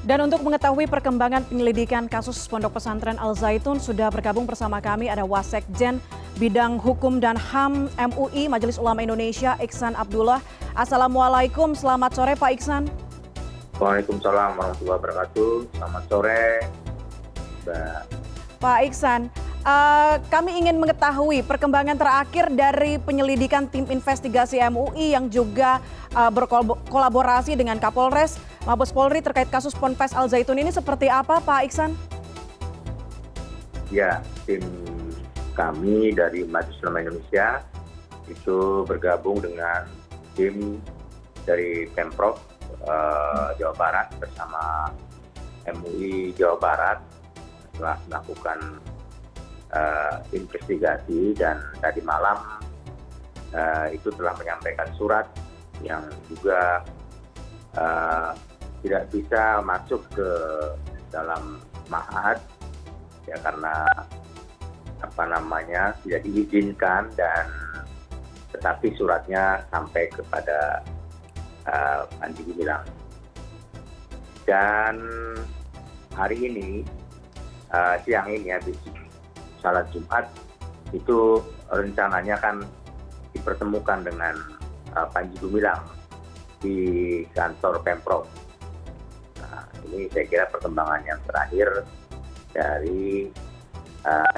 Dan untuk mengetahui perkembangan penyelidikan kasus Pondok Pesantren Al Zaitun, sudah bergabung bersama kami ada Wasekjen Bidang Hukum dan HAM MUI Majelis Ulama Indonesia, Iksan Abdullah. Assalamualaikum, selamat sore Pak Iksan. Waalaikumsalam warahmatullahi wabarakatuh. Selamat sore, Mbak. Pak Iksan, kami ingin mengetahui perkembangan terakhir dari penyelidikan tim investigasi MUI yang juga berkolaborasi dengan Kapolres, Mabes Polri terkait kasus Ponpes Al Zaitun ini seperti apa Pak Iksan? Ya, tim kami dari Majelis Ulama Indonesia itu bergabung dengan tim dari Pemprov Jawa Barat bersama MUI Jawa Barat telah melakukan investigasi dan tadi malam itu telah menyampaikan surat yang juga tidak bisa masuk ke dalam ma'had ya karena tidak diizinkan dan tetapi suratnya sampai kepada Panji Gumilang. Dan hari ini siang ini habis salat Jumat itu rencananya kan dipertemukan dengan Panji Gumilang di kantor Pemprov. Nah, ini saya kira perkembangan yang terakhir dari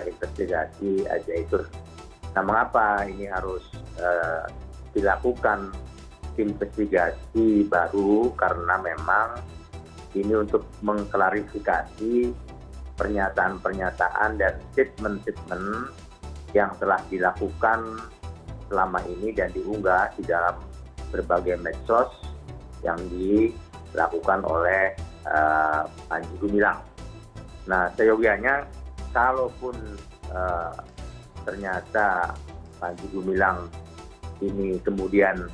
investigasi Al Zaitun. Nah, mengapa ini harus dilakukan investigasi baru? Karena memang ini untuk mengklarifikasi pernyataan-pernyataan dan statement-statement yang telah dilakukan selama ini dan diunggah di dalam berbagai medsos yang dilakukan oleh Panji Gumilang. Nah, seyogianya kalaupun ternyata Panji Gumilang ini kemudian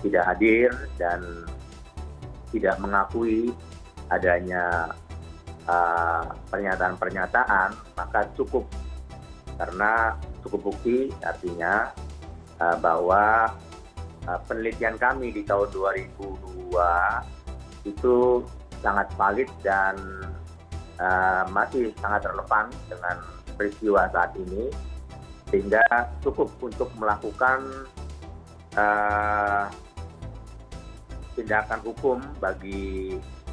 tidak hadir dan tidak mengakui adanya pernyataan-pernyataan, maka cukup karena cukup bukti artinya bahwa penelitian kami di tahun 2002 itu sangat valid dan masih sangat relevan dengan peristiwa saat ini, sehingga cukup untuk melakukan tindakan hukum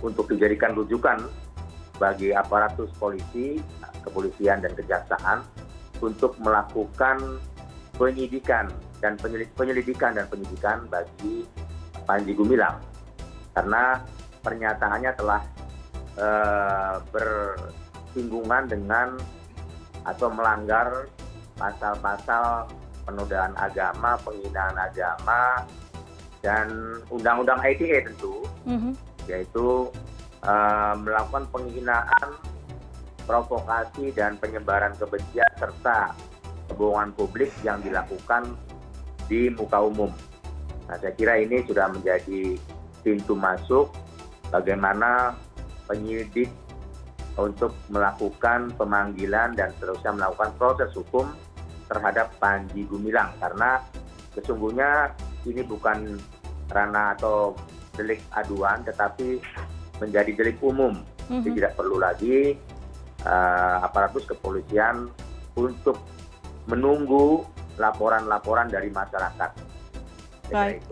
untuk dijadikan rujukan bagi aparatus polisi, kepolisian dan kejaksaan untuk melakukan penyelidikan dan penyidikan bagi Panji Gumilang karena pernyataannya telah bersinggungan dengan atau melanggar pasal-pasal penodaan agama, penghinaan agama, dan undang-undang ITE tentu, yaitu melakukan penghinaan, provokasi, dan penyebaran kebencian serta kebohongan publik yang dilakukan di muka umum. Nah, saya kira ini sudah menjadi pintu masuk bagaimana penyidik untuk melakukan pemanggilan dan seterusnya melakukan proses hukum terhadap Panji Gumilang karena sesungguhnya ini bukan ranah atau delik aduan tetapi menjadi delik umum. Jadi tidak perlu lagi aparatus kepolisian untuk menunggu laporan-laporan dari masyarakat. Baik.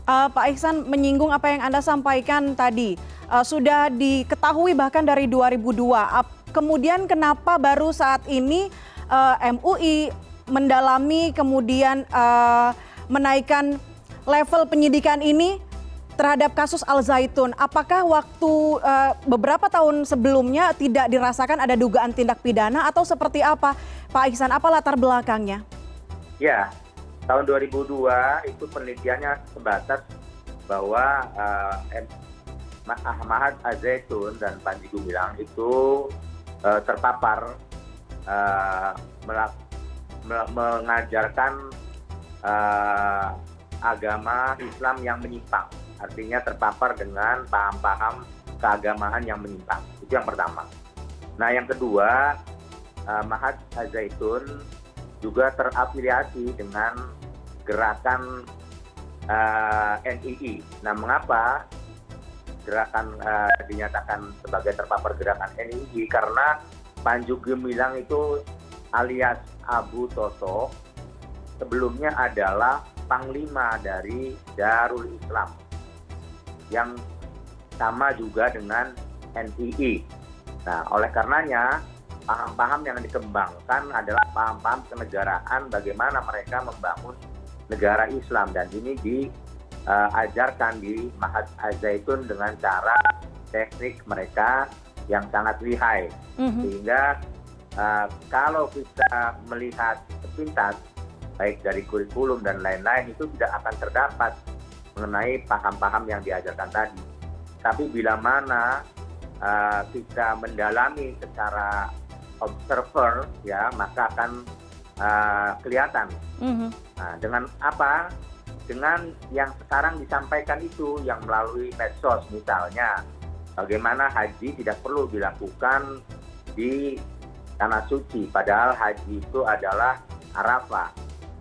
Pak Iksan menyinggung apa yang Anda sampaikan tadi. Sudah diketahui bahkan dari 2002. Kemudian kenapa baru saat ini MUI mendalami kemudian menaikkan level penyidikan ini terhadap kasus Al Zaitun? Apakah waktu beberapa tahun sebelumnya tidak dirasakan ada dugaan tindak pidana atau seperti apa? Pak Iksan, apa latar belakangnya? Ya, tahun 2002 itu penelitiannya sebatas bahwa Ahmad Al Zaitun dan Panji Gumilang itu terpapar mengajarkan agama Islam yang menyimpang. Artinya terpapar dengan paham-paham keagamaan yang menyimpang. Itu yang pertama. Nah, yang kedua, Mahat Al Zaitun juga terafiliasi dengan gerakan NII. Nah, mengapa dinyatakan sebagai terpapar gerakan NII karena Panji Gumilang itu alias Abu Toto sebelumnya adalah panglima dari Darul Islam yang sama juga dengan NII. Nah, oleh karenanya paham-paham yang dikembangkan adalah paham-paham kenegaraan bagaimana mereka membangun negara Islam, dan ini diajarkan di Ma'had Al-Zaitun dengan cara teknik mereka yang sangat lihai. Sehingga kalau kita melihat sepintas baik dari kurikulum dan lain-lain itu tidak akan terdapat mengenai paham-paham yang diajarkan tadi. Tapi bila mana kita mendalami secara observer, ya, maka akan kelihatan. Nah, dengan apa? Dengan yang sekarang disampaikan itu, yang melalui medsos misalnya, bagaimana haji tidak perlu dilakukan di tanah suci, padahal haji itu adalah Arafah.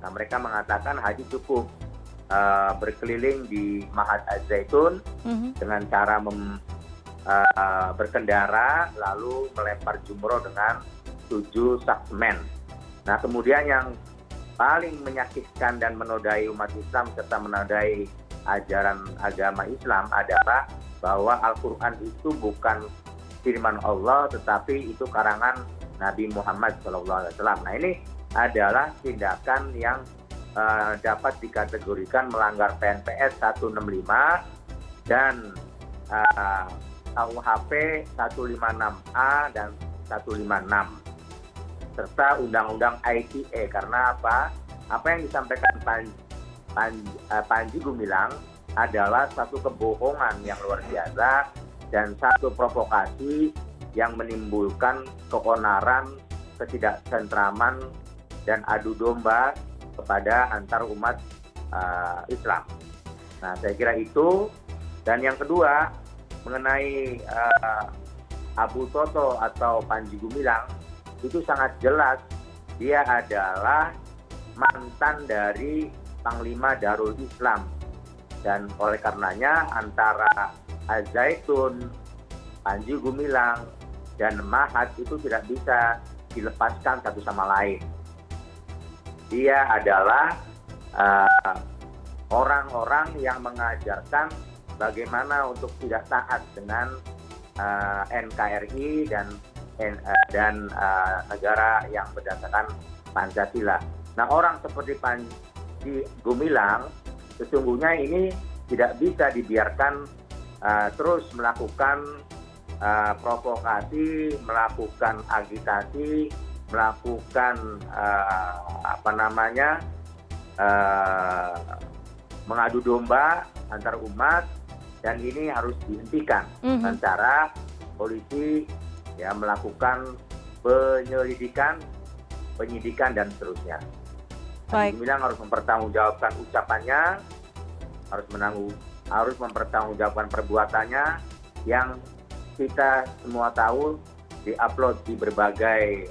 Nah, mereka mengatakan haji cukup berkeliling di Ma'had Al-Zaitun dengan cara berkendara lalu melempar jumroh dengan 7 saksemen. Nah, kemudian yang paling menyakitkan dan menodai umat Islam serta menodai ajaran agama Islam adalah bahwa Al-Quran itu bukan firman Allah tetapi itu karangan Nabi Muhammad SAW. Nah, ini adalah tindakan yang dapat dikategorikan melanggar PNPS 165 dan KUHP 156A dan 156 serta Undang-Undang ITE. Karena apa? Apa yang disampaikan Panji Gumilang adalah satu kebohongan yang luar biasa dan satu provokasi yang menimbulkan keonaran, ketidaksentraman dan adu domba kepada antar umat Islam. Nah, saya kira itu. Dan yang kedua, mengenai Abu Toto atau Panji Gumilang, itu sangat jelas dia adalah mantan dari Panglima Darul Islam. Dan oleh karenanya antara Al-Zaitun, Panji Gumilang, dan Ma'had itu tidak bisa dilepaskan satu sama lain. Dia adalah orang-orang yang mengajarkan bagaimana untuk tidak taat dengan NKRI dan negara yang berdasarkan Pancasila. Nah, orang seperti Panji Gumilang sesungguhnya ini tidak bisa dibiarkan terus melakukan provokasi, melakukan agitasi, melakukan mengadu domba antar umat, dan ini harus dihentikan dengan cara polisi ya melakukan penyelidikan, penyidikan dan seterusnya. Panji Gumilang harus mempertanggungjawabkan ucapannya, harus mempertanggungjawabkan perbuatannya yang kita semua tahu diupload di berbagai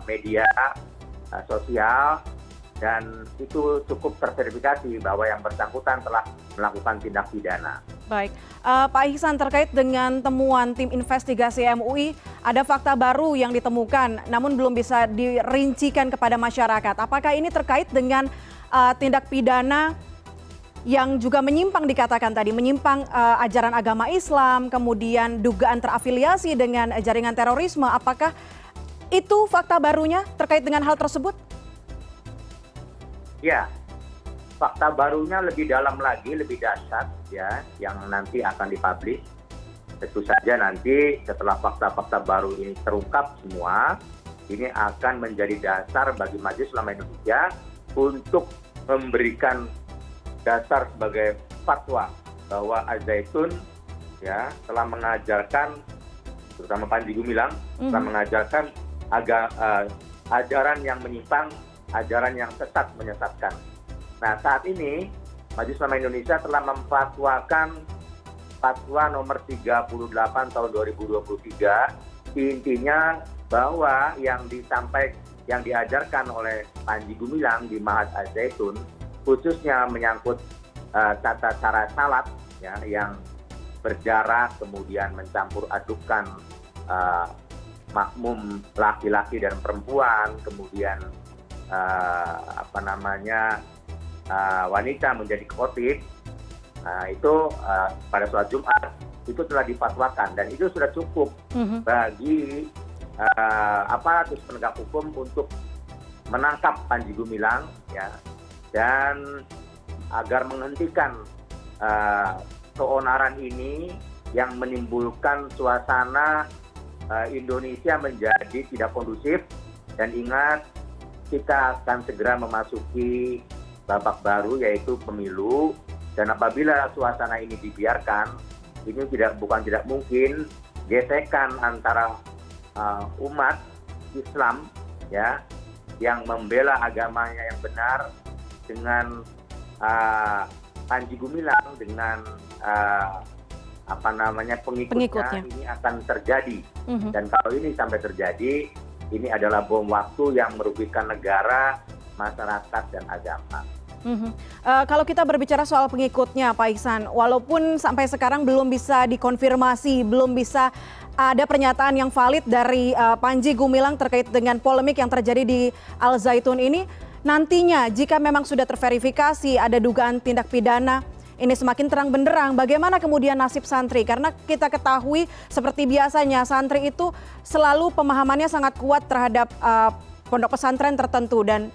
media sosial, dan itu cukup terverifikasi bahwa yang bersangkutan telah melakukan tindak pidana. Baik, Pak Ihsan, terkait dengan temuan tim investigasi MUI, ada fakta baru yang ditemukan namun belum bisa dirincikan kepada masyarakat. Apakah ini terkait dengan tindak pidana yang juga menyimpang, dikatakan tadi, menyimpang ajaran agama Islam, kemudian dugaan terafiliasi dengan jaringan terorisme? Apakah itu fakta barunya terkait dengan hal tersebut? Ya, fakta barunya lebih dalam lagi, lebih dahsyat ya, yang nanti akan dipublish. Tentu saja nanti setelah fakta-fakta baru ini terungkap semua, ini akan menjadi dasar bagi Majelis Ulama Indonesia untuk memberikan dasar sebagai fatwa bahwa Al-Zaitun ya telah mengajarkan, terutama Panji Gumilang, telah mengajarkan ajaran yang menyimpang, ajaran yang sesat, menyesatkan. Nah, saat ini Majelis Ulama Indonesia telah memfatwakan fatwa nomor 38 tahun 2023. Intinya bahwa yang diajarkan oleh Panji Gumilang di Ma'had Al-Zaitun, khususnya menyangkut tata cara salat ya, yang berjarak, kemudian mencampur adukan makmum laki-laki dan perempuan, kemudian wanita menjadi khotib, itu pada sholat Jumat itu telah difatwakan dan itu sudah cukup bagi aparatus penegak hukum untuk menangkap Panji Gumilang, ya, dan agar menghentikan keonaran ini yang menimbulkan suasana Indonesia menjadi tidak kondusif. Dan ingat, kita akan segera memasuki babak baru yaitu pemilu, dan apabila suasana ini dibiarkan, ini bukan tidak mungkin gesekan antara umat Islam, ya, yang membela agamanya yang benar dengan Panji Gumilang dengan pengikutnya ini akan terjadi. Dan kalau ini sampai terjadi, ini adalah bom waktu yang merugikan negara, masyarakat, dan agama. Kalau kita berbicara soal pengikutnya, Pak Ihsan, walaupun sampai sekarang belum bisa dikonfirmasi, belum bisa ada pernyataan yang valid dari Panji Gumilang terkait dengan polemik yang terjadi di Al Zaitun ini, nantinya jika memang sudah terverifikasi ada dugaan tindak pidana, ini semakin terang benderang, bagaimana kemudian nasib santri? Karena kita ketahui seperti biasanya santri itu selalu pemahamannya sangat kuat terhadap pondok pesantren tertentu, dan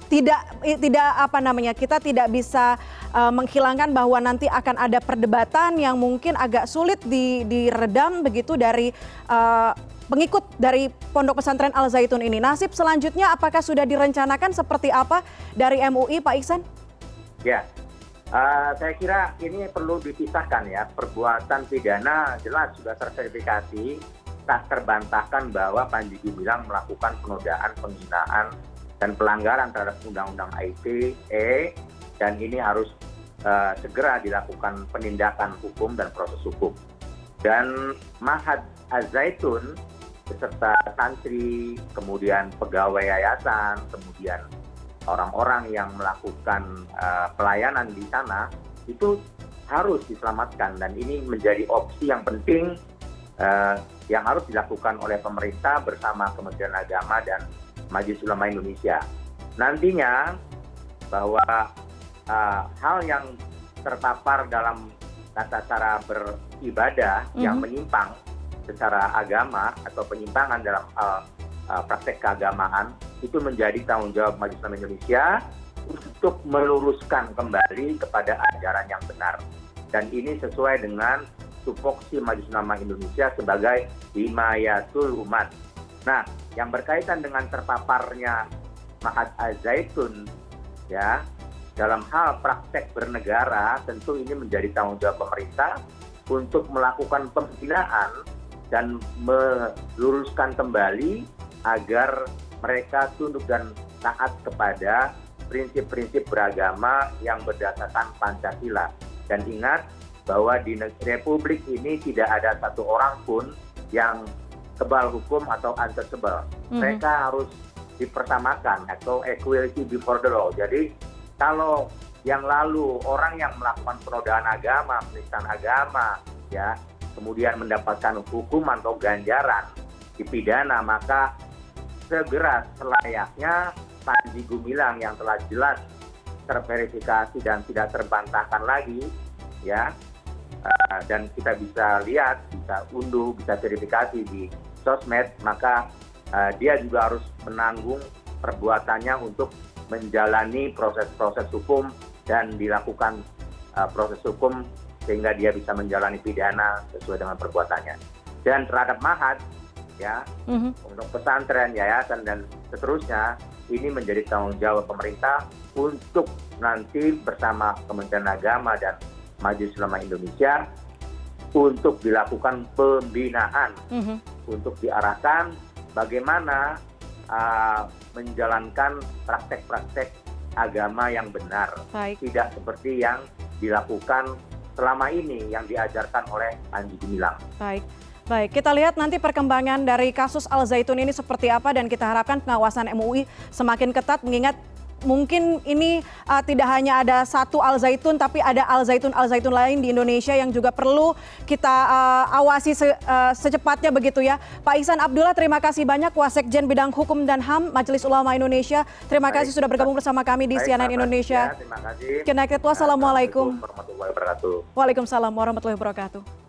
kita tidak bisa menghilangkan bahwa nanti akan ada perdebatan yang mungkin agak sulit diredam begitu dari pengikut dari pondok pesantren Al Zaitun ini. Nasib selanjutnya apakah sudah direncanakan seperti apa dari MUI, Pak Ihsan? Ya, saya kira ini perlu dipisahkan, ya. Perbuatan pidana jelas sudah terverifikasi, tak terbantahkan bahwa Panji Gumilang melakukan penodaan, penghinaan, dan pelanggaran terhadap Undang-Undang ITE, dan ini harus segera dilakukan penindakan hukum dan proses hukum. Dan Ma'had Az-Zaitun beserta santri, kemudian pegawai yayasan, kemudian orang-orang yang melakukan pelayanan di sana itu harus diselamatkan, dan ini menjadi opsi yang penting yang harus dilakukan oleh pemerintah bersama Kementerian Agama dan Majelis Ulama Indonesia. Nantinya bahwa hal yang terpapar dalam tata cara beribadah yang menyimpang secara agama atau penyimpangan dalam praktek keagamaan itu menjadi tanggung jawab Majelis Ulama Indonesia untuk meluruskan kembali kepada ajaran yang benar. Dan ini sesuai dengan tupoksi Majelis Ulama Indonesia sebagai himayatul umat. Nah, yang berkaitan dengan terpaparnya Ma'had Az-Zaitun, ya, dalam hal praktek bernegara, tentu ini menjadi tanggung jawab pemerintah untuk melakukan pembinaan dan meluruskan kembali agar mereka tunduk dan taat kepada prinsip-prinsip beragama yang berdasarkan Pancasila. Dan ingat bahwa di Republik ini tidak ada satu orang pun yang kebal hukum atau untouchable. Mereka harus dipersamakan atau equality before the law. Jadi kalau yang lalu orang yang melakukan penodaan agama, penistaan agama, ya, kemudian mendapatkan hukuman atau ganjaran dipidana, maka segera selayaknya Panji Gumilang yang telah jelas terverifikasi dan tidak terbantahkan lagi, ya, dan kita bisa lihat, bisa unduh, bisa verifikasi di sosmed, maka dia juga harus menanggung perbuatannya untuk menjalani proses-proses hukum dan dilakukan proses hukum sehingga dia bisa menjalani pidana sesuai dengan perbuatannya. Dan terhadap Ma'had, ya, untuk pesantren, yayasan, dan seterusnya, ini menjadi tanggung jawab pemerintah untuk nanti bersama Kementerian Agama dan Majelis Ulama Indonesia untuk dilakukan pembinaan, untuk diarahkan bagaimana menjalankan praktek-praktek agama yang benar. Baik. Tidak seperti yang dilakukan selama ini yang diajarkan oleh Panji Gumilang. Baik, kita lihat nanti perkembangan dari kasus Al Zaitun ini seperti apa, dan kita harapkan pengawasan MUI semakin ketat mengingat mungkin ini tidak hanya ada satu Al Zaitun, tapi ada Al Zaitun lain di Indonesia yang juga perlu kita awasi secepatnya begitu ya. Pak Ihsan Abdullah, terima kasih banyak, Wasekjen Bidang Hukum dan HAM Majelis Ulama Indonesia. Terima kasih sudah bergabung bersama kami di CNN Indonesia. Terima kasih. Connected. Wassalamualaikum. Warahmatullahi wabarakatuh. Waalaikumsalam warahmatullahi wabarakatuh.